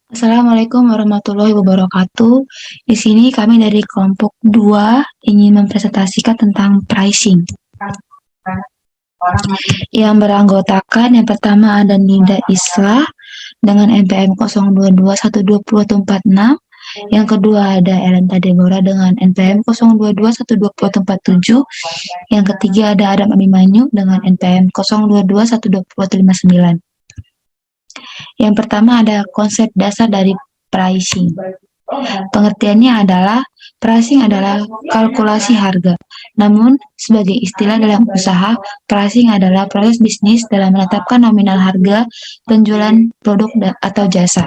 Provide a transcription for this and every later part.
Assalamualaikum warahmatullahi wabarakatuh. Di sini kami dari kelompok 2 ingin mempresentasikan tentang pricing. Yang beranggotakan yang pertama ada Nida Islah dengan NPM 02212046. Yang kedua ada Elenta Deborah dengan NPM 02212047. Yang ketiga ada Adam Abimanyu dengan NPM 02212059. Yang pertama ada konsep dasar dari pricing. Pengertiannya adalah pricing adalah kalkulasi harga. Namun, sebagai istilah dalam usaha, pricing adalah proses bisnis dalam menetapkan nominal harga penjualan produk atau jasa.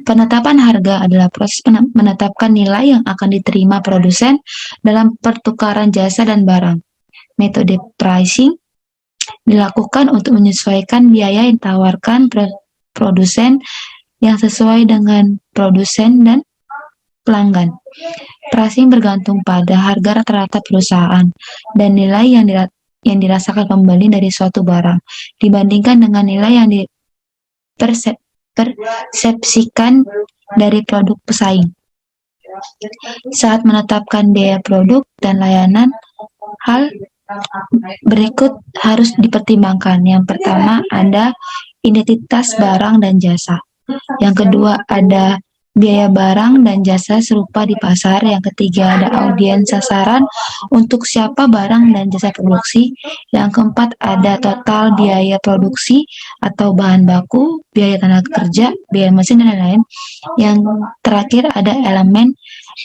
Penetapan harga adalah proses menetapkan nilai yang akan diterima produsen dalam pertukaran jasa dan barang. Metode pricing dilakukan untuk menyesuaikan biaya yang ditawarkan produsen yang sesuai dengan produsen dan pelanggan. Pricing bergantung pada harga rata-rata perusahaan dan nilai yang dirasakan pembeli dari suatu barang dibandingkan dengan nilai yang dipersepsikan dari produk pesaing. Saat menetapkan biaya produk dan layanan, hal berikut harus dipertimbangkan. Yang pertama ada identitas barang dan jasa. Yang kedua ada biaya barang dan jasa serupa di pasar. Yang ketiga ada audiens sasaran untuk siapa barang dan jasa produksi. Yang keempat ada total biaya produksi atau bahan baku, biaya tenaga kerja, biaya mesin dan lain-lain. Yang terakhir ada elemen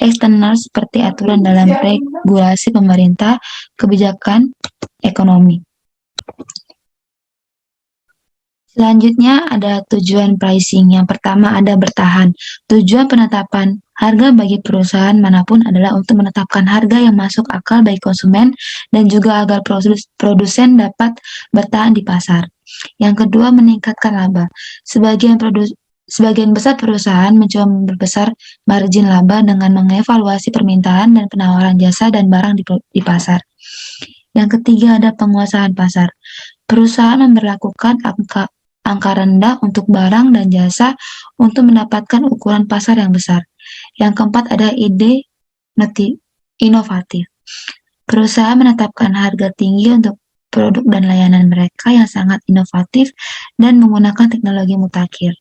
eksternal seperti aturan dalam regulasi pemerintah, kebijakan ekonomi. Selanjutnya ada tujuan pricing. Yang pertama ada bertahan. Tujuan penetapan harga bagi perusahaan manapun adalah untuk menetapkan harga yang masuk akal bagi konsumen dan juga agar produsen dapat bertahan di pasar. Yang kedua meningkatkan laba. Sebagian besar perusahaan mencoba memperbesar margin laba dengan mengevaluasi permintaan dan penawaran jasa dan barang di pasar. Yang ketiga ada penguasaan pasar. Perusahaan memberlakukan angka rendah untuk barang dan jasa untuk mendapatkan ukuran pasar yang besar. Yang keempat ada ide inovatif. Perusahaan menetapkan harga tinggi untuk produk dan layanan mereka yang sangat inovatif dan menggunakan teknologi mutakhir.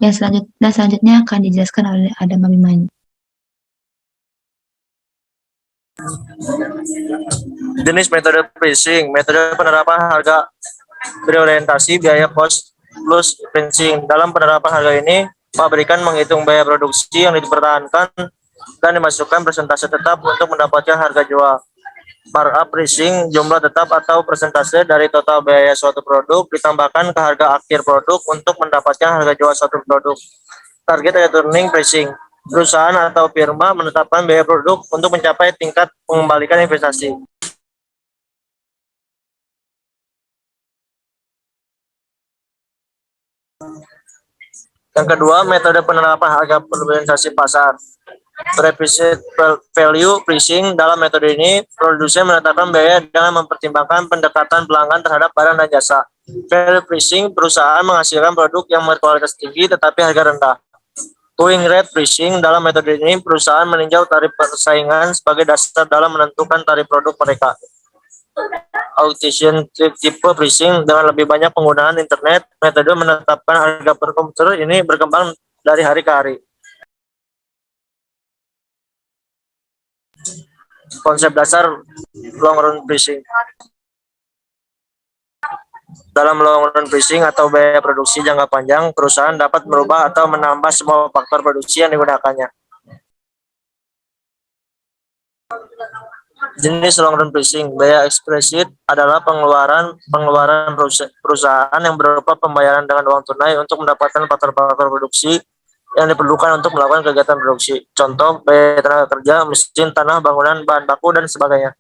Yang selanjutnya akan dijelaskan oleh Adam Abimanyu. Jenis metode pricing, metode penerapan harga berorientasi biaya cost plus pricing. Dalam penerapan harga ini, pabrikan menghitung biaya produksi yang dipertahankan dan dimasukkan persentase tetap untuk mendapatkan harga jual. Markup pricing, jumlah tetap atau persentase dari total biaya suatu produk ditambahkan ke harga akhir produk untuk mendapatkan harga jual suatu produk. Target returning pricing, perusahaan atau firma menetapkan biaya produk untuk mencapai tingkat mengembalikan investasi. Yang kedua, metode penerapan harga berorientasi pasar. Represent value pricing. Dalam metode ini, produsen menetapkan biaya dengan mempertimbangkan pendekatan pelanggan terhadap barang dan jasa. Value pricing, perusahaan menghasilkan produk yang berkualitas tinggi tetapi harga rendah. Going rate pricing. Dalam metode ini, perusahaan meninjau tarif persaingan sebagai dasar dalam menentukan tarif produk mereka. Automation tipe pricing, dengan lebih banyak penggunaan internet, metode menetapkan harga per komputer ini berkembang dari hari ke hari. Konsep dasar long run pricing. Dalam long run pricing atau biaya produksi jangka panjang, perusahaan dapat merubah atau menambah semua faktor produksi yang digunakannya. Jenis long run pricing, biaya eksplisit adalah pengeluaran perusahaan yang berupa pembayaran dengan uang tunai untuk mendapatkan faktor-faktor produksi yang diperlukan untuk melakukan kegiatan produksi. Contoh, biaya tenaga kerja, mesin, tanah, bangunan, bahan baku, dan sebagainya.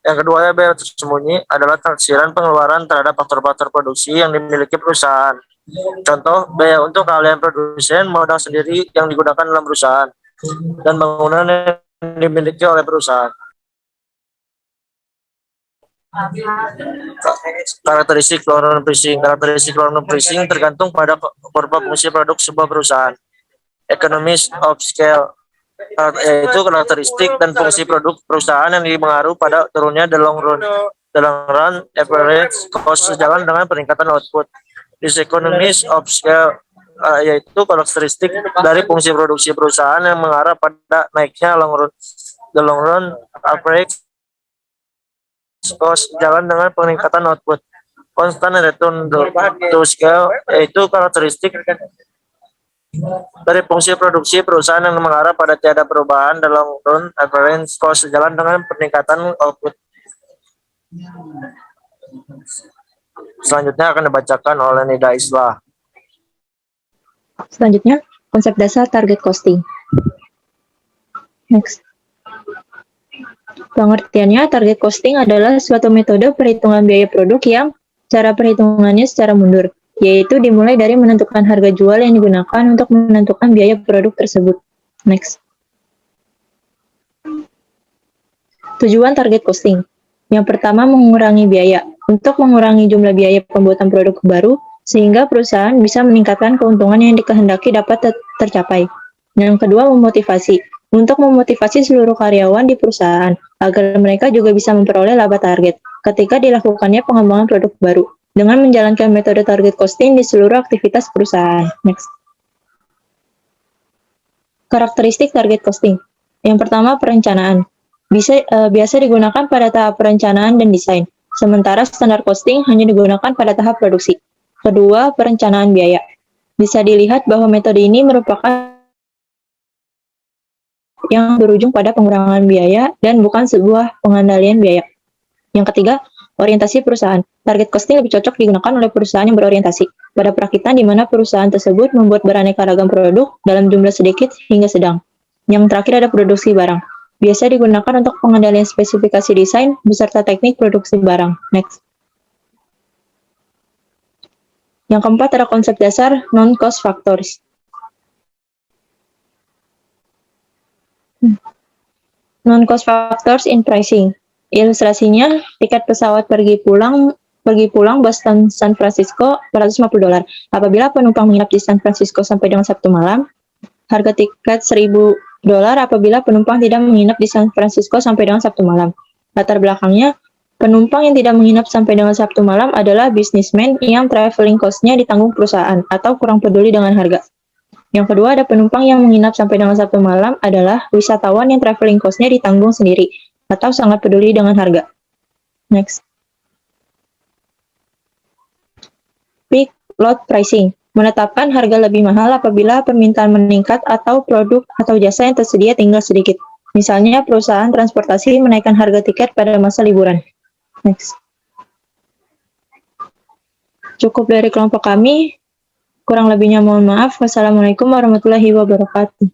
Yang kedua, biaya tersembunyi adalah taksiran pengeluaran terhadap faktor-faktor produksi yang dimiliki perusahaan. Contoh, biaya untuk keahlian produsen, modal sendiri yang digunakan dalam perusahaan, dan bangunan yang dimiliki oleh perusahaan. Karakteristik keluaran pricing. Karakteristik keluaran pricing tergantung pada kurva fungsi produk sebuah perusahaan. Economies of scale, yaitu karakteristik dan fungsi produk perusahaan yang dipengaruhi pada turunnya the long run average cost sejalan dengan peningkatan output. Diseconomies of scale, yaitu karakteristik dari fungsi produksi perusahaan yang mengarah pada naiknya the long run average cost jalan dengan peningkatan output. Constant return to scale, yaitu karakteristik dari fungsi produksi perusahaan yang mengarah pada tiada perubahan dalam run average cost sejalan dengan peningkatan output. Selanjutnya akan dibacakan oleh Nida Islah. Selanjutnya, konsep dasar target costing. Next. Pengertiannya, target costing adalah suatu metode perhitungan biaya produk yang cara perhitungannya secara mundur, yaitu dimulai dari menentukan harga jual yang digunakan untuk menentukan biaya produk tersebut. Next. Tujuan target costing. Yang pertama, mengurangi biaya. Untuk mengurangi jumlah biaya pembuatan produk baru, sehingga perusahaan bisa meningkatkan keuntungan yang dikehendaki dapat tercapai. Yang kedua, memotivasi. Untuk memotivasi seluruh karyawan di perusahaan, agar mereka juga bisa memperoleh laba target ketika dilakukannya pengembangan produk baru, dengan menjalankan metode target costing di seluruh aktivitas perusahaan. Next. Karakteristik target costing. Yang pertama, perencanaan. Biasa digunakan pada tahap perencanaan dan desain, sementara standar costing hanya digunakan pada tahap produksi. Kedua, perencanaan biaya. Bisa dilihat bahwa metode ini merupakan yang berujung pada pengurangan biaya dan bukan sebuah pengendalian biaya. Yang ketiga, orientasi perusahaan. Target costing lebih cocok digunakan oleh perusahaan yang berorientasi pada perakitan di mana perusahaan tersebut membuat beraneka ragam produk dalam jumlah sedikit hingga sedang. Yang terakhir ada produksi barang. Biasa digunakan untuk pengendalian spesifikasi desain beserta teknik produksi barang. Next. Yang keempat ada konsep dasar non-cost factors. Non-cost factors in pricing. Ilustrasinya, tiket pesawat pergi pulang Boston San Francisco $450. Apabila penumpang menginap di San Francisco sampai dengan Sabtu malam, harga tiket $1.000 apabila penumpang tidak menginap di San Francisco sampai dengan Sabtu malam. Latar belakangnya, penumpang yang tidak menginap sampai dengan Sabtu malam adalah bisnismen yang traveling cost-nya ditanggung perusahaan atau kurang peduli dengan harga. Yang kedua, ada penumpang yang menginap sampai dengan Sabtu malam adalah wisatawan yang traveling cost-nya ditanggung sendiri atau sangat peduli dengan harga. Next. Peak load pricing. Menetapkan harga lebih mahal apabila permintaan meningkat atau produk atau jasa yang tersedia tinggal sedikit. Misalnya, perusahaan transportasi menaikkan harga tiket pada masa liburan. Next. Cukup dari kelompok kami. Kurang lebihnya mohon maaf. Wassalamualaikum warahmatullahi wabarakatuh.